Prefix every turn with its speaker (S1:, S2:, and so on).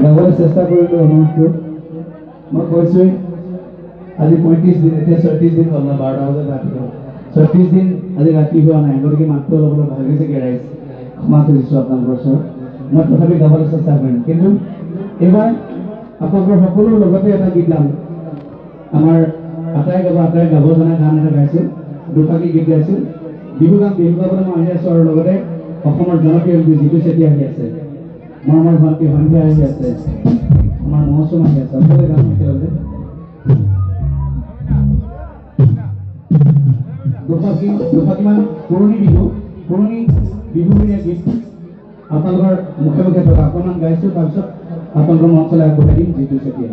S1: গাবলৈ চেষ্টা কৰিলোঁ অনুৰোধটো মই কৈছোঁ আজি 35 দিন এতিয়া 36 দিন হ'ল না 12টা বজাত ৰাতি হ'ল 36 দিন আজি ৰাতি হোৱা নাই গতিকে মাতটো অলপ অলপ ভাগি চাগে ৰাইজ ক্ষমা খুজিছোঁ আপোনালোকৰ ওচৰত মই তথাপি গাবলৈ চেষ্টা কৰিম কিন্তু এইবাৰ আপোনালোকৰ সকলোৰ লগতে এটা গীত গাম আমাৰ আটাই গাব জনা গান এটা গাইছোঁ দুফাকি গীত গাইছোঁ বিহু গাবলৈ মই আহি আছোঁ আৰু লগতে অসমৰ জনপ্ৰিয় শিল্পী জিতু চেতিয়া আহি আছে মৰমৰ ভণ্টি সন্ধ্যা আহি আছে আমাৰ মৌচুম আহি আছে সকলোৱে গান একেলগে দুফাকিমান পুৰণি বিহুৰীয়া গীত আপোনালোকৰ মুখে মুখে থকা অকণমান গাইছোঁ তাৰপিছত আপোনালোকৰ মঞ্চলৈ আগবঢ়াই দিম জিতু চেতিয়া